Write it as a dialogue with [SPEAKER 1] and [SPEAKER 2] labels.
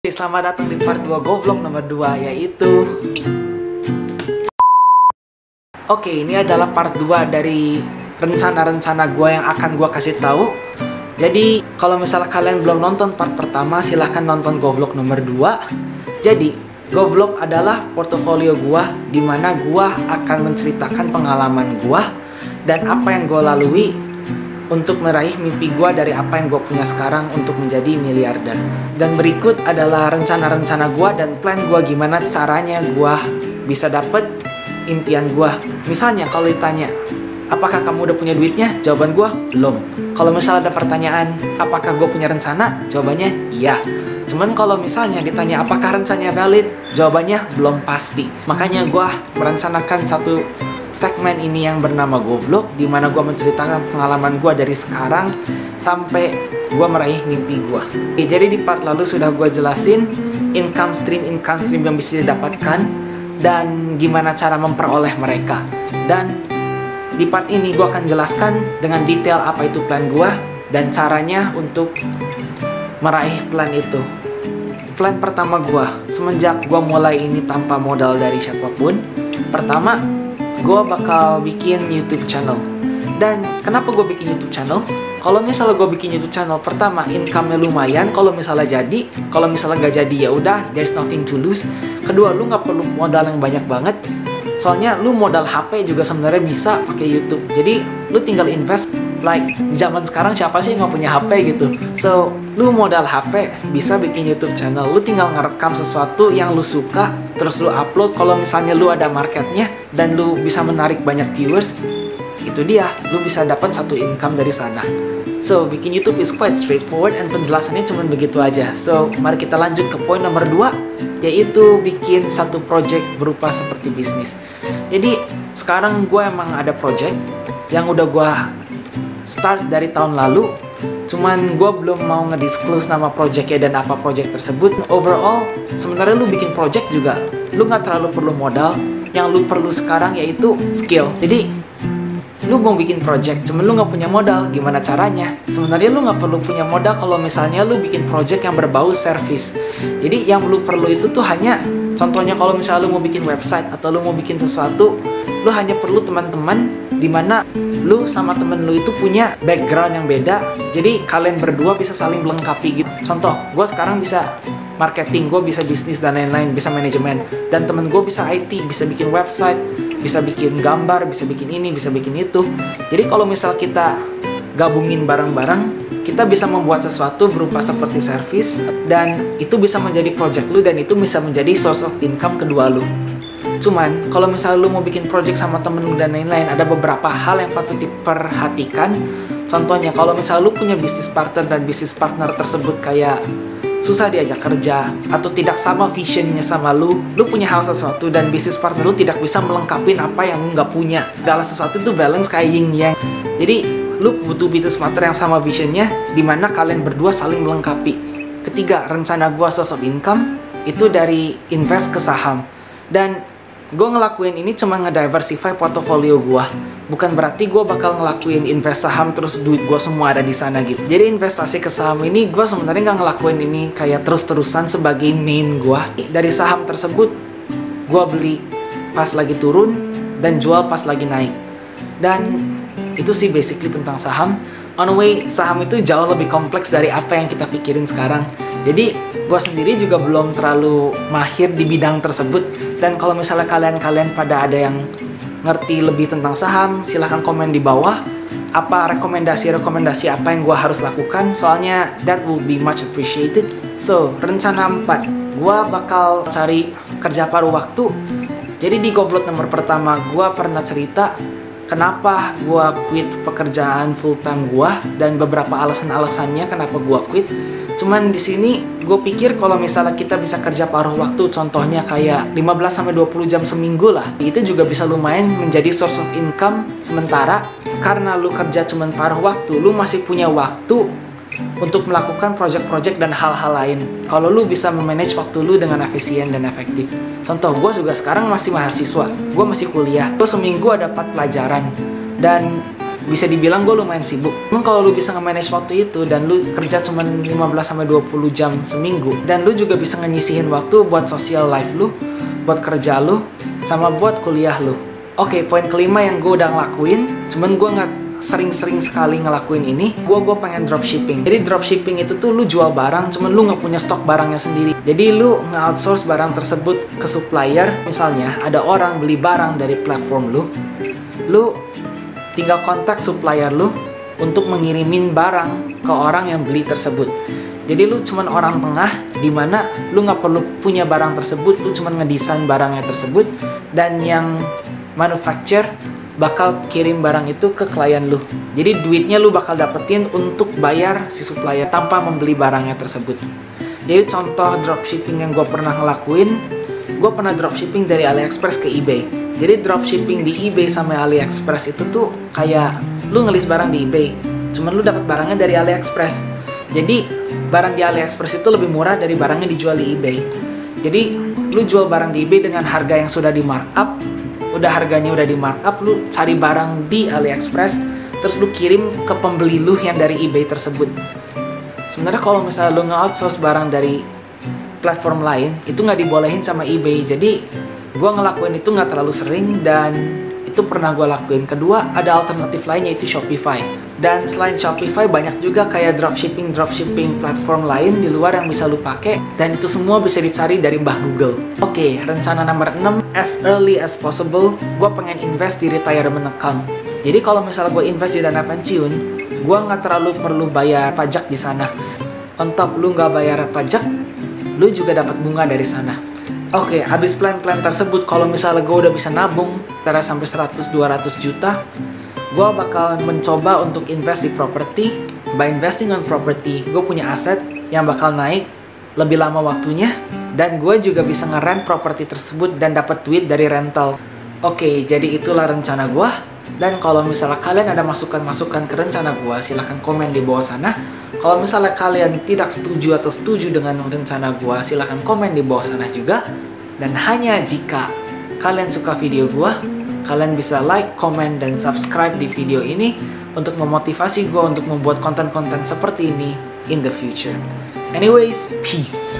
[SPEAKER 1] Selamat datang di part 2 Govlog nomor 2, yaitu ini adalah part 2 dari rencana-rencana gue yang akan gue kasih tahu. Jadi kalau misalnya kalian belum nonton part pertama, silahkan nonton Govlog nomor 2. Jadi Govlog adalah portofolio gue, dimana gue akan menceritakan pengalaman gue dan apa yang gue lalui untuk meraih mimpi gue dari apa yang gue punya sekarang untuk menjadi miliarder. Dan berikut adalah rencana-rencana gue dan plan gue gimana caranya gue bisa dapet impian gue. Misalnya kalau ditanya, apakah kamu udah punya duitnya? Jawaban gue, belum. Kalau misalnya ada pertanyaan, apakah gue punya rencana? Jawabannya, iya. Cuman kalau misalnya ditanya, apakah rencananya valid? Jawabannya, belum pasti. Makanya gue merencanakan satu segmen ini yang bernama Govlog, dimana gue menceritakan pengalaman gue dari sekarang sampai gue meraih mimpi gue. Jadi di part lalu sudah gue jelasin income stream yang bisa didapatkan dan gimana cara memperoleh mereka. Dan di part ini gue akan jelaskan dengan detail apa itu plan gue dan caranya untuk meraih plan itu. Plan pertama gue, semenjak gue mulai ini tanpa modal dari siapapun, pertama, gue bakal bikin YouTube channel. Dan kenapa gue bikin YouTube channel? Kalau misalnya gue bikin YouTube channel, pertama income-nya lumayan. Kalau misalnya jadi, kalau misalnya nggak jadi ya udah, there's nothing to lose. Kedua, lu nggak perlu modal yang banyak banget. Soalnya lu modal HP juga sebenarnya bisa pakai YouTube. Jadi lu tinggal invest. Like di zaman sekarang siapa sih yang nggak punya HP gitu? So lu modal HP bisa bikin YouTube channel. Lu tinggal ngerekam sesuatu yang lu suka, terus lu upload. Kalau misalnya lu ada marketnya dan lu bisa menarik banyak viewers, itu dia, lu bisa dapat satu income dari sana. So bikin YouTube is quite straightforward and penjelasannya cuma begitu aja. So mari kita lanjut ke poin nomor 2, yaitu bikin satu project berupa seperti bisnis. Jadi sekarang gue emang ada project yang udah gue start dari tahun lalu, cuman gue belum mau ngedisclose nama projectnya dan apa project tersebut. Overall, sebenarnya lu bikin project juga, lu nggak terlalu perlu modal. Yang lu perlu sekarang yaitu skill. Jadi, lu mau bikin project, cuman lu nggak punya modal, gimana caranya? Sebenarnya lu nggak perlu punya modal kalau misalnya lu bikin project yang berbau service. Jadi, yang lu perlu itu tuh hanya, contohnya kalau misalnya lu mau bikin website atau lu mau bikin sesuatu, lu hanya perlu teman-teman dimana lu sama temen lu itu punya background yang beda. Jadi kalian berdua bisa saling melengkapi gitu. Contoh, gue sekarang bisa marketing, gue bisa bisnis dan lain-lain, bisa manajemen. Dan temen gue bisa IT, bisa bikin website, bisa bikin gambar, bisa bikin ini, bisa bikin itu. Jadi kalau misal kita gabungin bareng-bareng, kita bisa membuat sesuatu berupa seperti service, dan itu bisa menjadi project lu, dan itu bisa menjadi source of income kedua lu. Cuman, kalau misalnya lu mau bikin project sama temen lu dan lain-lain, ada beberapa hal yang patut diperhatikan. Contohnya, kalau misalnya lu punya bisnis partner dan bisnis partner tersebut kayak susah diajak kerja, atau tidak sama visionnya sama lu punya hal sesuatu dan bisnis partner lu tidak bisa melengkapi apa yang lu nggak punya. Segala sesuatu itu balance kayak yin-yang. Jadi, lu butuh bisnis partner yang sama visionnya, dimana kalian berdua saling melengkapi. Ketiga, rencana gua source of income itu dari invest ke saham. Dan gue ngelakuin ini cuma ngediversify portofolio gue. Bukan berarti gue bakal ngelakuin invest saham terus duit gue semua ada di sana gitu. Jadi investasi ke saham ini gue sebenarnya nggak ngelakuin ini kayak terus-terusan sebagai main gue. Dari saham tersebut gue beli pas lagi turun dan jual pas lagi naik. Dan itu sih basically tentang saham. On the way, saham itu jauh lebih kompleks dari apa yang kita pikirin sekarang. Jadi gue sendiri juga belum terlalu mahir di bidang tersebut. Dan kalau misalnya kalian pada ada yang ngerti lebih tentang saham, silahkan komen di bawah. Apa rekomendasi apa yang gue harus lakukan. Soalnya that will be much appreciated. So, rencana 4, gue bakal cari kerja paruh waktu. Jadi di Govlog nomor pertama, gue pernah cerita kenapa gue quit pekerjaan full time gue dan beberapa alasan-alasannya kenapa gue quit. Cuman di sini gue pikir kalau misalnya kita bisa kerja paruh waktu, contohnya kayak 15-20 jam seminggu lah, itu juga bisa lumayan menjadi source of income sementara. Karena lu kerja cuman paruh waktu, lu masih punya waktu untuk melakukan project-project dan hal-hal lain. Kalau lu bisa memanage waktu lu dengan efisien dan efektif. Contoh, gue juga sekarang masih mahasiswa, gue masih kuliah, gue seminggu ada 4 pelajaran. Dan bisa dibilang gue lumayan sibuk. Emang kalau lu bisa nge-manage waktu itu dan lu kerja cuma 15-20 jam seminggu, dan lu juga bisa ngenyisihin waktu buat social life lu, buat kerja lu, sama buat kuliah lu. Oke, poin kelima yang gue udah ngelakuin, cuman gue nggak sering-sering sekali ngelakuin ini, gue pengen dropshipping. Jadi dropshipping itu tuh lu jual barang, cuman lu nggak punya stok barangnya sendiri. Jadi lu nge-outsource barang tersebut ke supplier. Misalnya ada orang beli barang dari platform lu tinggal kontak supplier lu untuk mengirimin barang ke orang yang beli tersebut. Jadi lu cuman orang tengah, dimana lu nggak perlu punya barang tersebut, lu cuman ngedesain barangnya tersebut, dan yang manufacturer bakal kirim barang itu ke klien lu. Jadi duitnya lu bakal dapetin untuk bayar si supplier tanpa membeli barangnya tersebut. Jadi contoh dropshipping yang gue pernah ngelakuin, gue pernah dropshipping dari AliExpress ke eBay. Jadi dropshipping di eBay sama AliExpress itu tuh kayak lu ngelis barang di eBay, cuman lu dapat barangnya dari AliExpress. Jadi barang di AliExpress itu lebih murah dari barangnya dijual di eBay. Jadi lu jual barang di eBay dengan harga yang sudah di markup, harganya udah di markup, lu cari barang di AliExpress, terus lu kirim ke pembeli lu yang dari eBay tersebut. Sebenarnya kalau misalnya lu nge-outsource barang dari platform lain, itu nggak dibolehin sama eBay. Jadi gue ngelakuin itu nggak terlalu sering, dan itu pernah gue lakuin. Kedua, ada alternatif lainnya, yaitu Shopify. Dan selain Shopify, banyak juga kayak dropshipping platform lain di luar yang bisa lu pakai, dan itu semua bisa dicari dari Mbah Google. Oke, rencana nomor 6, as early as possible, gue pengen invest di retirement account. Jadi kalau misalnya gue invest di dana pensiun, gue nggak terlalu perlu bayar pajak di sana. On top lu nggak bayar pajak, lu juga dapat bunga dari sana. Oke, habis plan-plan tersebut, kalau misalnya gue udah bisa nabung antara sampai 100-200 juta, gue bakal mencoba untuk invest di properti. By investing on property, gue punya aset yang bakal naik lebih lama waktunya, dan gue juga bisa nge-rent properti tersebut dan dapat duit dari rental. Oke, jadi itulah rencana gue. Dan kalau misalnya kalian ada masukan-masukan ke rencana gue, silahkan komen di bawah sana. Kalau misalnya kalian tidak setuju atau setuju dengan rencana gue, silahkan komen di bawah sana juga. Dan hanya jika kalian suka video gue, kalian bisa like, comment, dan subscribe di video ini untuk memotivasi gue untuk membuat konten-konten seperti ini in the future. Anyways, peace.